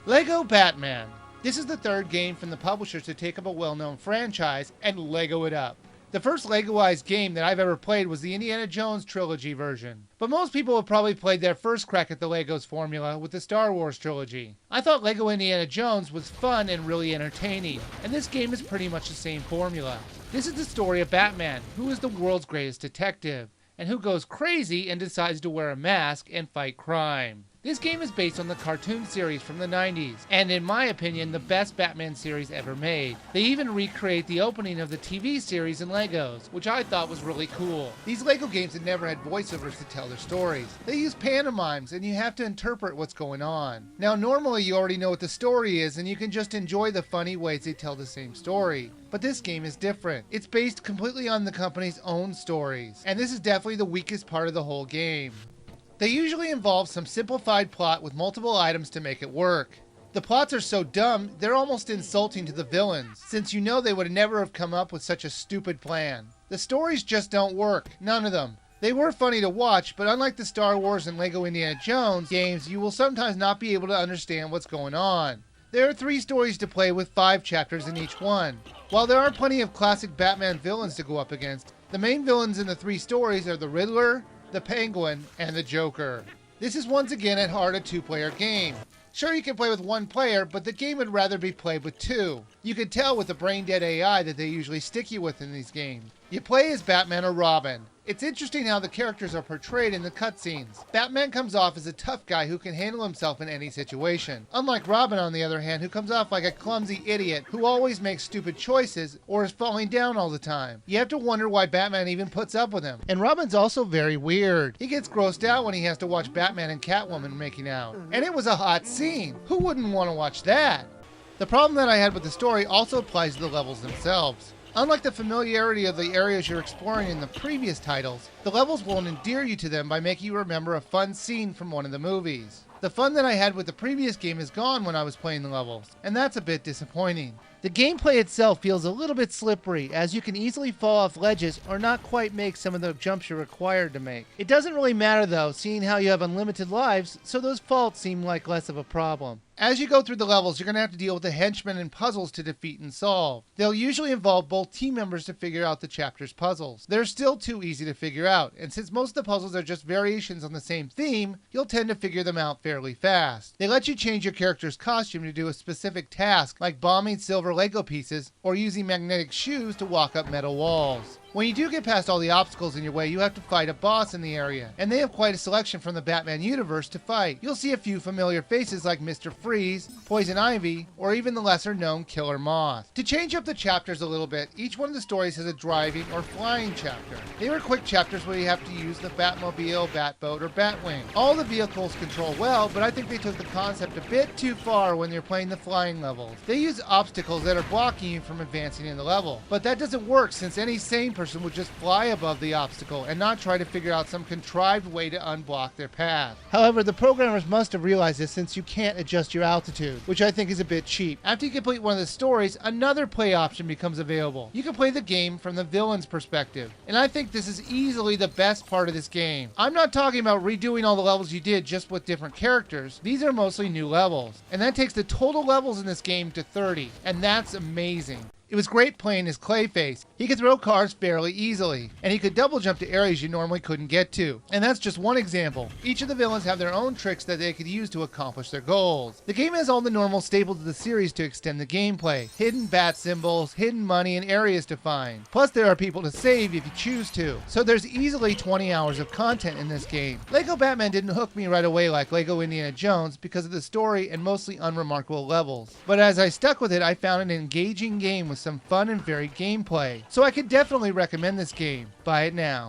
Lego Batman. This is the third game from the publishers to take up a well-known franchise and Lego it up. The first Legoized game that I've ever played was the Indiana Jones trilogy version, but most people have probably played their first crack at the Legos formula with the Star Wars trilogy. I thought Lego Indiana Jones was fun and really entertaining, and this game is pretty much the same formula. This is the story of Batman, who is the world's greatest detective, and who goes crazy and decides to wear a mask and fight crime. This game is based on the cartoon series from the 90s, and in my opinion, the best Batman series ever made. They even recreate the opening of the TV series in Legos, which I thought was really cool. These Lego games had never had voiceovers to tell their stories. They use pantomimes, and you have to interpret what's going on. Now, normally you already know what the story is, and you can just enjoy the funny ways they tell the same story. But this game is different. It's based completely on the company's own stories, and this is definitely the weakest part of the whole game. They usually involve some simplified plot with multiple items to make it work. The plots are so dumb, they're almost insulting to the villains, since you know they would never have come up with such a stupid plan. The stories just don't work, none of them. They were funny to watch, but unlike the Star Wars and Lego Indiana Jones games, you will sometimes not be able to understand what's going on. There are 3 stories to play with 5 chapters in each one. While there are plenty of classic Batman villains to go up against, the main villains in the 3 stories are the Riddler, the Penguin, and the Joker. This is once again at heart a 2-player game. Sure, you can play with 1 player, but the game would rather be played with 2. You can tell with the brain-dead AI that they usually stick you with in these games. You play as Batman or Robin. It's interesting how the characters are portrayed in the cutscenes. Batman comes off as a tough guy who can handle himself in any situation. Unlike Robin, on the other hand, who comes off like a clumsy idiot who always makes stupid choices or is falling down all the time. You have to wonder why Batman even puts up with him. And Robin's also very weird. He gets grossed out when he has to watch Batman and Catwoman making out. And it was a hot scene. Who wouldn't want to watch that? The problem that I had with the story also applies to the levels themselves. Unlike the familiarity of the areas you're exploring in the previous titles, the levels won't endear you to them by making you remember a fun scene from one of the movies. The fun that I had with the previous game is gone when I was playing the levels, and that's a bit disappointing. The gameplay itself feels a little bit slippery, as you can easily fall off ledges or not quite make some of the jumps you're required to make. It doesn't really matter though, seeing how you have unlimited lives, so those faults seem like less of a problem. As you go through the levels, you're going to have to deal with the henchmen and puzzles to defeat and solve. They'll usually involve both team members to figure out the chapter's puzzles. They're still too easy to figure out, and since most of the puzzles are just variations on the same theme, you'll tend to figure them out fairly fast. They let you change your character's costume to do a specific task, like bombing silver Lego pieces or using magnetic shoes to walk up metal walls. When you do get past all the obstacles in your way, you have to fight a boss in the area, and they have quite a selection from the Batman universe to fight. You'll see a few familiar faces like Mr. Freeze, Poison Ivy, or even the lesser-known Killer Moth. To change up the chapters a little bit, each one of the stories has a driving or flying chapter. They are quick chapters where you have to use the Batmobile, Batboat, or Batwing. All the vehicles control well, but I think they took the concept a bit too far when you're playing the flying levels. They use obstacles that are blocking you from advancing in the level, but that doesn't work since any sane person would just fly above the obstacle and not try to figure out some contrived way to unblock their path. However, the programmers must have realized this since you can't adjust your altitude, which I think is a bit cheap. After you complete one of the stories, another play option becomes available. You can play the game from the villain's perspective, and I think this is easily the best part of this game. I'm not talking about redoing all the levels you did just with different characters. These are mostly new levels, and that takes the total levels in this game to 30, and that's amazing. It was great playing as Clayface. He could throw cars fairly easily, and he could double jump to areas you normally couldn't get to. And that's just one example. Each of the villains have their own tricks that they could use to accomplish their goals. The game has all the normal staples of the series to extend the gameplay. Hidden bat symbols, hidden money, and areas to find. Plus there are people to save if you choose to. So there's easily 20 hours of content in this game. Lego Batman didn't hook me right away like Lego Indiana Jones because of the story and mostly unremarkable levels. But as I stuck with it, I found an engaging game with some fun and varied gameplay. So I could definitely recommend this game. Buy it now.